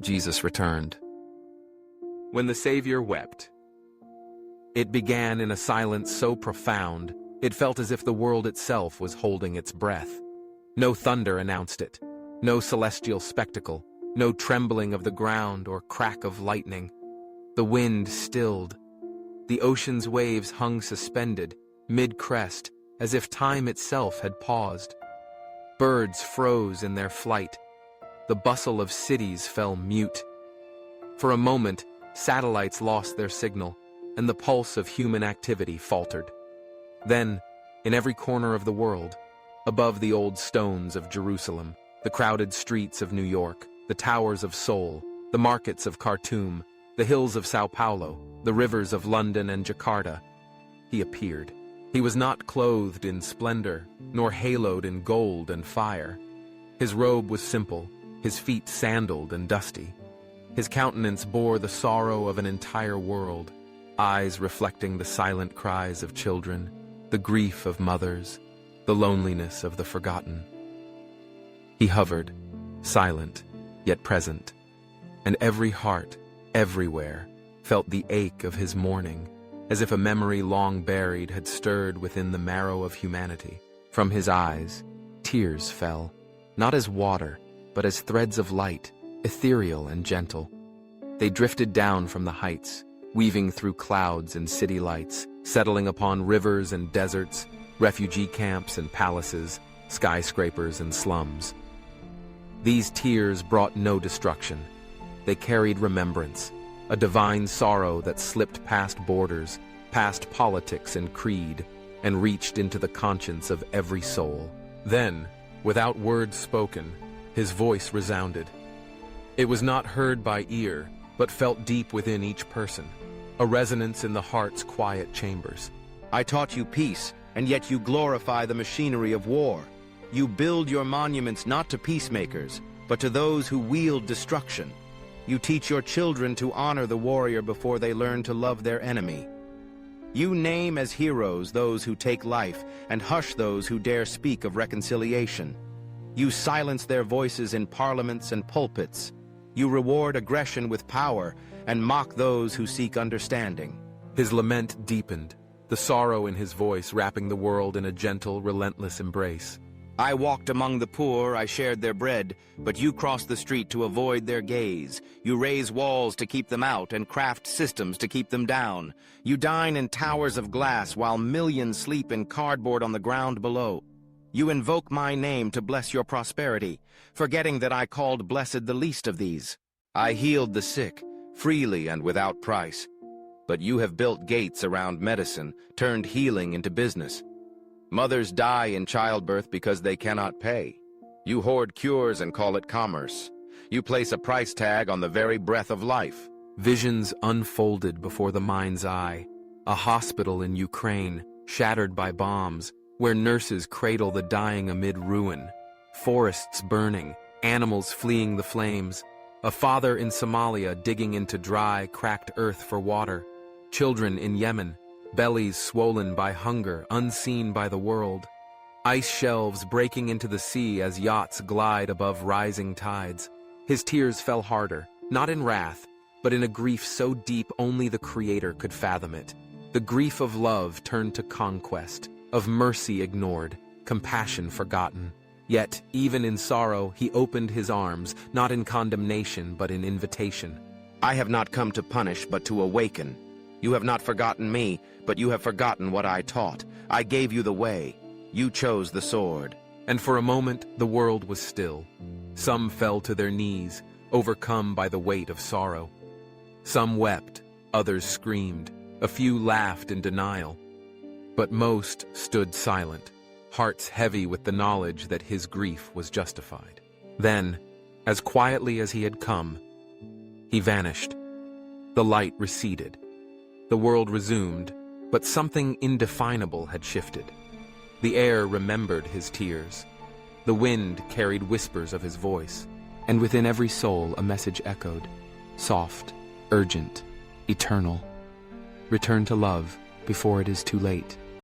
Jesus returned. When the Savior wept, it began in a silence so profound, it felt as if the world itself was holding its breath. No thunder announced it, no celestial spectacle, no trembling of the ground or crack of lightning. The wind stilled. The ocean's waves hung suspended, mid-crest, as if time itself had paused. Birds froze in their flight. The bustle of cities fell mute. For a moment, satellites lost their signal, and the pulse of human activity faltered. Then, in every corner of the world, above the old stones of Jerusalem, the crowded streets of New York, the towers of Seoul, the markets of Khartoum, the hills of Sao Paulo, the rivers of London and Jakarta, he appeared. He was not clothed in splendor, nor haloed in gold and fire. His robe was simple, his feet sandaled and dusty. His countenance bore the sorrow of an entire world, eyes reflecting the silent cries of children, the grief of mothers, the loneliness of the forgotten. He hovered, silent, yet present, and every heart, everywhere, felt the ache of his mourning, as if a memory long buried had stirred within the marrow of humanity. From his eyes, tears fell, not as water, but as threads of light, ethereal and gentle. They drifted down from the heights, weaving through clouds and city lights, settling upon rivers and deserts, refugee camps and palaces, skyscrapers and slums. These tears brought no destruction. They carried remembrance, a divine sorrow that slipped past borders, past politics and creed, and reached into the conscience of every soul. Then, without words spoken, his voice resounded. It was not heard by ear, but felt deep within each person, a resonance in the heart's quiet chambers. I taught you peace, and yet you glorify the machinery of war. You build your monuments not to peacemakers, but to those who wield destruction. You teach your children to honor the warrior before they learn to love their enemy. You name as heroes those who take life, and hush those who dare speak of reconciliation. You silence their voices in parliaments and pulpits. You reward aggression with power, and mock those who seek understanding. His lament deepened, the sorrow in his voice wrapping the world in a gentle, relentless embrace. I walked among the poor, I shared their bread, but you cross the street to avoid their gaze. You raise walls to keep them out and craft systems to keep them down. You dine in towers of glass while millions sleep in cardboard on the ground below. You invoke my name to bless your prosperity, forgetting that I called blessed the least of these. I healed the sick, freely and without price. But you have built gates around medicine, turned healing into business. Mothers die in childbirth because they cannot pay. You hoard cures and call it commerce. You place a price tag on the very breath of life. Visions unfolded before the mind's eye. A hospital in Ukraine, shattered by bombs, where nurses cradle the dying amid ruin. Forests burning, animals fleeing the flames. A father in Somalia digging into dry, cracked earth for water. Children in Yemen, bellies swollen by hunger, unseen by the world. Ice shelves breaking into the sea as yachts glide above rising tides. His tears fell harder, not in wrath, but in a grief so deep only the Creator could fathom it. The grief of love turned to conquest, of mercy ignored, compassion forgotten. Yet, even in sorrow, he opened his arms, not in condemnation, but in invitation. I have not come to punish, but to awaken. You have not forgotten me, but you have forgotten what I taught. I gave you the way. You chose the sword. And for a moment, the world was still. Some fell to their knees, overcome by the weight of sorrow. Some wept, others screamed, a few laughed in denial. But most stood silent, hearts heavy with the knowledge that his grief was justified. Then, as quietly as he had come, he vanished. The light receded. The world resumed, but something indefinable had shifted. The air remembered his tears. The wind carried whispers of his voice, and within every soul a message echoed, soft, urgent, eternal. Return to love before it is too late.